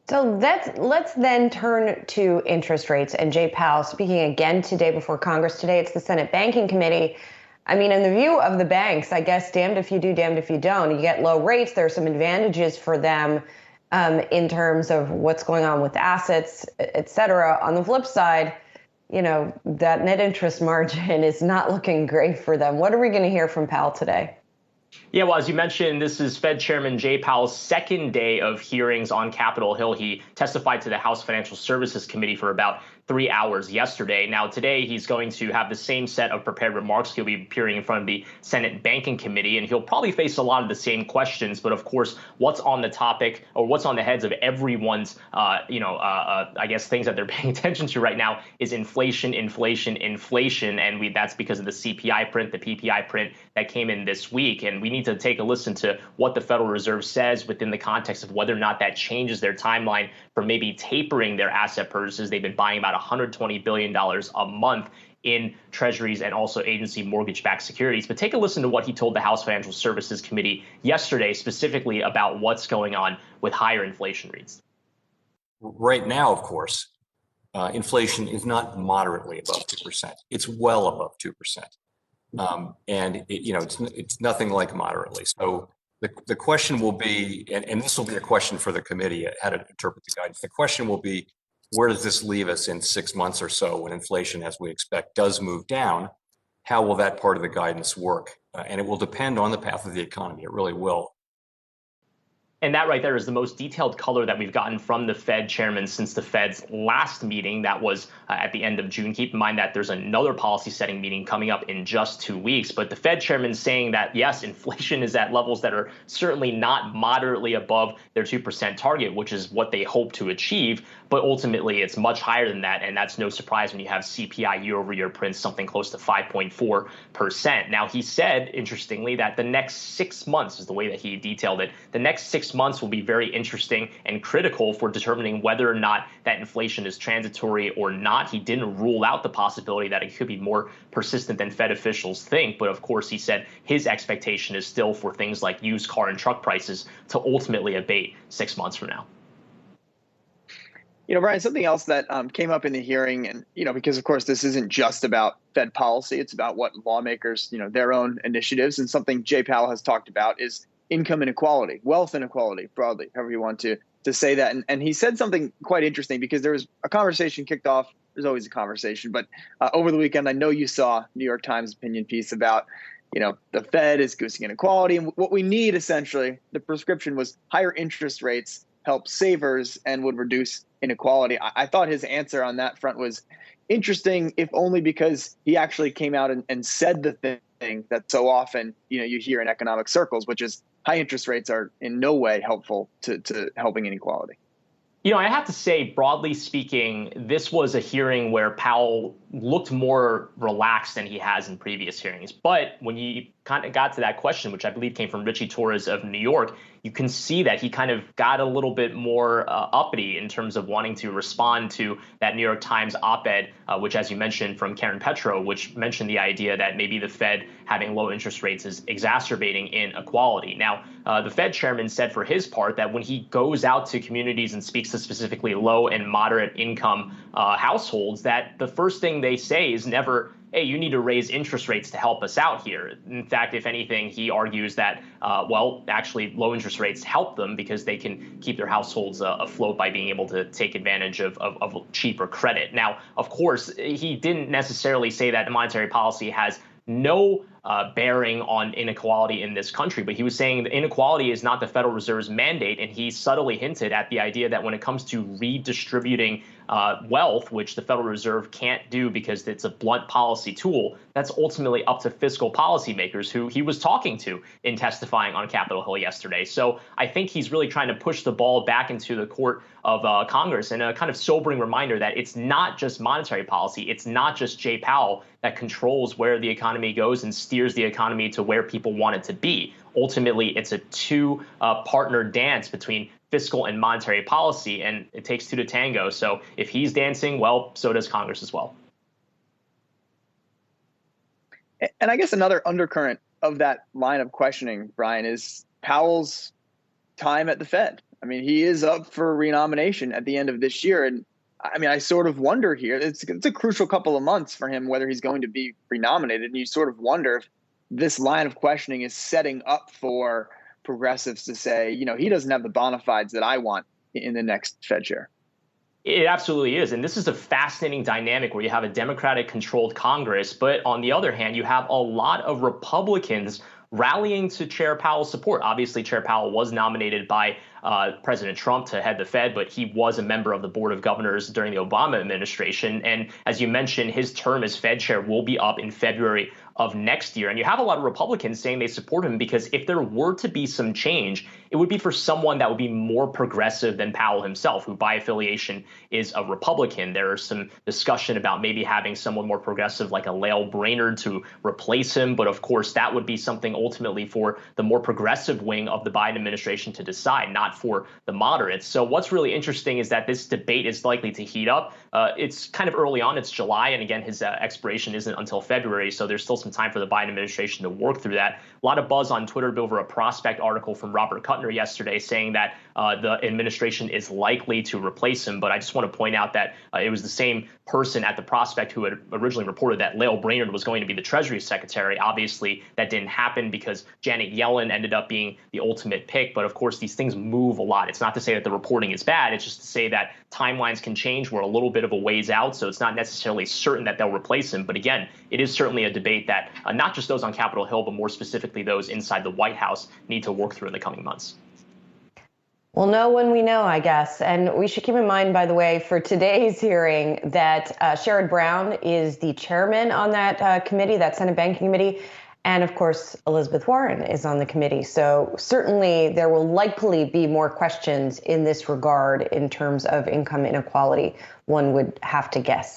So let's then turn to interest rates and Jay Powell speaking again today before Congress. Today it's the Senate Banking Committee. I mean, in the view of the banks, I guess damned if you do, damned if you don't. You get low rates. There are some advantages for them in terms of what's going on with assets, et cetera. On the flip side, that net interest margin is not looking great for them. What are we going to hear from Powell today? Yeah, well, as you mentioned, this is Fed Chairman Jay Powell's second day of hearings on Capitol Hill. He testified to the House Financial Services Committee for about 3 hours yesterday. Now, today, he's going to have the same set of prepared remarks. He'll be appearing in front of the Senate Banking Committee, and he'll probably face a lot of the same questions. But of course, what's on the topic or what's on the heads of everyone's, I guess, things that they're paying attention to right now is inflation, inflation, inflation. And that's because of the CPI print, the PPI print that came in this week. And we need to take a listen to what the Federal Reserve says within the context of whether or not that changes their timeline for maybe tapering their asset purchases. They've been buying about $120 billion a month in treasuries and also agency mortgage-backed securities. But take a listen to what he told the House Financial Services Committee yesterday, specifically about what's going on with higher inflation rates. Right now, of course, inflation is not moderately above 2%. It's well above 2%. It's nothing like moderately. So the question will be, and this will be a question for the committee, how to interpret the guidance. The question will be, where does this leave us in 6 months or so when inflation, as we expect, does move down? How will that part of the guidance work? And it will depend on the path of the economy. It really will. And that right there is the most detailed color that we've gotten from the Fed chairman since the Fed's last meeting. That was at the end of June. Keep in mind that there's another policy setting meeting coming up in just 2 weeks. But the Fed chairman saying that, yes, inflation is at levels that are certainly not moderately above their 2% target, which is what they hope to achieve. But ultimately, it's much higher than that. And that's no surprise when you have CPI year over year prints something close to 5.4%. Now, he said, interestingly, that the next 6 months is the way that he detailed it. The next 6 months will be very interesting and critical for determining whether or not that inflation is transitory or not. He didn't rule out the possibility that it could be more persistent than Fed officials think. But of course, he said his expectation is still for things like used car and truck prices to ultimately abate 6 months from now. Brian, something else that came up in the hearing, and, because, of course, this isn't just about Fed policy. It's about what lawmakers, their own initiatives. And something Jay Powell has talked about is income inequality, wealth inequality, broadly, however you want to say that. And he said something quite interesting, because there was a conversation kicked off. There's always a conversation. But over the weekend, I know you saw New York Times opinion piece about, the Fed is goosing inequality. And what we need, essentially, the prescription was higher interest rates help savers and would reduce inequality. I thought his answer on that front was interesting, if only because he actually came out and said the thing that so often, you hear in economic circles, which is high interest rates are in no way helpful to helping inequality. I have to say, broadly speaking, this was a hearing where Powell looked more relaxed than he has in previous hearings. But when you kind of got to that question, which I believe came from Richie Torres of New York, you can see that he kind of got a little bit more uppity in terms of wanting to respond to that New York Times op-ed, which, as you mentioned, from Karen Petro, which mentioned the idea that maybe the Fed having low interest rates is exacerbating inequality. Now, the Fed chairman said for his part that when he goes out to communities and speaks to specifically low and moderate income households, that the first thing they say is never, hey, you need to raise interest rates to help us out here. In fact, if anything, he argues that, actually low interest rates help them because they can keep their households afloat by being able to take advantage of cheaper credit. Now, of course, he didn't necessarily say that the monetary policy has no bearing on inequality in this country. But he was saying that inequality is not the Federal Reserve's mandate. And he subtly hinted at the idea that when it comes to redistributing wealth, which the Federal Reserve can't do because it's a blunt policy tool, that's ultimately up to fiscal policymakers who he was talking to in testifying on Capitol Hill yesterday. So I think he's really trying to push the ball back into the court of Congress, and a kind of sobering reminder that it's not just monetary policy. It's not just Jay Powell that controls where the economy goes and steers the economy to where people want it to be. Ultimately, it's a two-partner dance between fiscal and monetary policy, and it takes two to tango. So if he's dancing, well, so does Congress as well. And I guess another undercurrent of that line of questioning, Brian, is Powell's time at the Fed. I mean, he is up for renomination at the end of this year. And I mean, I sort of wonder here, it's a crucial couple of months for him, whether he's going to be renominated. And you sort of wonder if this line of questioning is setting up for progressives to say, he doesn't have the bona fides that I want in the next Fed chair. It absolutely is. And this is a fascinating dynamic where you have a Democratic controlled Congress. But on the other hand, you have a lot of Republicans rallying to Chair Powell's support. Obviously, Chair Powell was nominated by President Trump to head the Fed, but he was a member of the Board of Governors during the Obama administration. And as you mentioned, his term as Fed chair will be up in February of next year. And you have a lot of Republicans saying they support him because if there were to be some change, it would be for someone that would be more progressive than Powell himself, who by affiliation is a Republican. There is some discussion about maybe having someone more progressive like a Lael Brainerd to replace him. But of course, that would be something ultimately for the more progressive wing of the Biden administration to decide, not for the moderates. So what's really interesting is that this debate is likely to heat up. It's kind of early on. It's July. And again, his expiration isn't until February. So there's still some time for the Biden administration to work through that. A lot of buzz on Twitter over a Prospect article from Robert Kuttner yesterday saying that the administration is likely to replace him. But I just want to point out that it was the same person at the Prospect who had originally reported that Lael Brainerd was going to be the Treasury Secretary. Obviously, that didn't happen because Janet Yellen ended up being the ultimate pick. But of course, these things move a lot. It's not to say that the reporting is bad. It's just to say that timelines can change. We're a little bit of a ways out, so it's not necessarily certain that they'll replace him. But again, it is certainly a debate that not just those on Capitol Hill, but more specifically those inside the White House need to work through in the coming months. We'll know when we know, I guess. And we should keep in mind, by the way, for today's hearing that Sherrod Brown is the chairman on that committee, that Senate Banking Committee. And of course, Elizabeth Warren is on the committee. So certainly there will likely be more questions in this regard in terms of income inequality, one would have to guess.